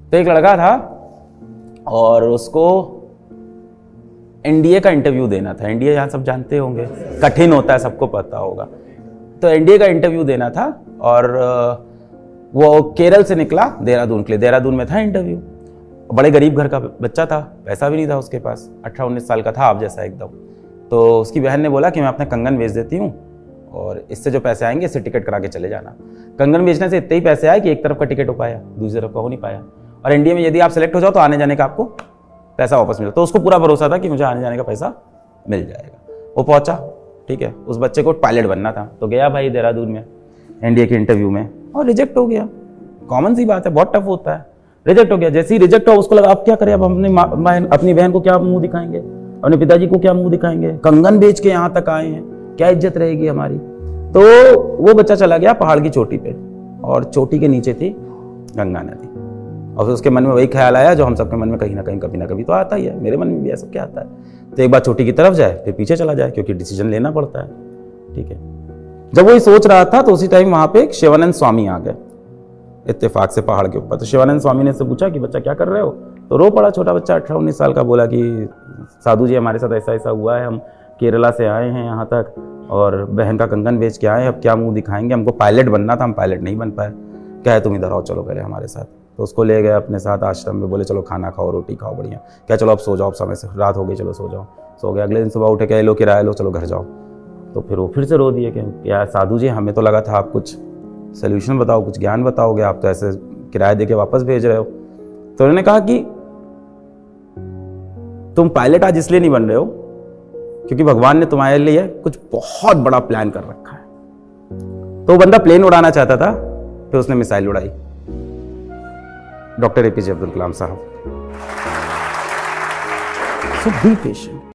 तो एक लड़का था और उसको एनडीए का इंटरव्यू देना था। एनडीए यहाँ सब जानते होंगे, कठिन होता है, सबको पता होगा। तो एनडीए का इंटरव्यू देना था और वो केरल से निकला देहरादून के लिए। देहरादून में था इंटरव्यू। बड़े गरीब घर का बच्चा था, पैसा भी नहीं था उसके पास, 18-19 साल का था आप जैसा एकदम। तो उसकी बहन ने बोला कि मैं अपने कंगन बेच देती हूँ और इससे जो पैसे आएंगे इससे टिकट करा के चले जाना। कंगन बेचने से इतने ही पैसे आए कि एक तरफ का टिकट हो पाया, दूसरी तरफ का हो नहीं पाया। और एनडीए में यदि आप सेलेक्ट हो जाओ तो आने जाने का आपको पैसा वापस मिला। तो उसको पूरा भरोसा था कि मुझे आने जाने का पैसा मिल जाएगा। वो पहुंचा, ठीक है, उस बच्चे को पायलट बनना था तो गया भाई देहरादून में एनडीए के इंटरव्यू में और रिजेक्ट हो गया। कॉमन सी बात है, बहुत टफ होता है। रिजेक्ट हो गया। जैसे ही रिजेक्ट हुआ उसको लगा अब क्या करें, अब अपनी बहन को क्या मुंह दिखाएंगे, अपने पिताजी को क्या मुंह दिखाएंगे, कंगन बेच के यहाँ तक आए हैं, क्या इज्जत रहेगी हमारी। तो वो बच्चा चला गया पहाड़ की चोटी पे और चोटी के नीचे थी गंगा नदी। और फिर उसके मन में वही ख्याल आया जो हम सबके मन में कहीं ना कहीं कभी ना कभी तो आता ही है, मेरे मन में भी ऐसा क्या आता है। तो एक बार चोटी की तरफ जाए फिर पीछे चला जाए, क्योंकि डिसीजन लेना पड़ता है, ठीक है। जब वो ये सोच रहा था तो उसी टाइम वहां पे एक शिवानंद स्वामी आ गए इत्तेफाक से पहाड़ के ऊपर। तो शिवानंद स्वामी ने से पूछा कि बच्चा क्या कर रहे हो। तो रो पड़ा छोटा बच्चा 18-19 साल का, बोला कि साधु जी हमारे साथ ऐसा ऐसा हुआ है, हम केरला से आए हैं यहाँ तक और बहन का कंगन बेच के आए हैं, अब क्या मुंह दिखाएंगे, हमको पायलट बनना था, हम पायलट नहीं बन पाए। क्या है तुम इधर आओ, चलो पहले हमारे साथ। तो उसको ले गए अपने साथ आश्रम में, बोले चलो खाना खाओ, रोटी खाओ, बढ़िया। क्या चलो अब सो जाओ, समय से रात हो गई, चलो सो जाओ। सो गए। अगले दिन सुबह उठे, क्या लो किराया लो, चलो घर जाओ। तो फिर वो फिर से रो दिए कि यार साधु जी हमें तो लगा था आप कुछ सोल्यूशन बताओ, कुछ ज्ञान बताओगे, आप तो ऐसे किराया दे के वापस भेज रहे हो। तो उन्होंने कहा कि तुम पायलट आज इसलिए नहीं बन रहे हो क्योंकि भगवान ने तुम्हारे लिए कुछ बहुत बड़ा प्लान कर रखा है। तो वो बंदा प्लेन उड़ाना चाहता था, फिर उसने मिसाइल उड़ाई। डॉक्टर एपीजे अब्दुल कलाम साहब। सो बी पेशेंट।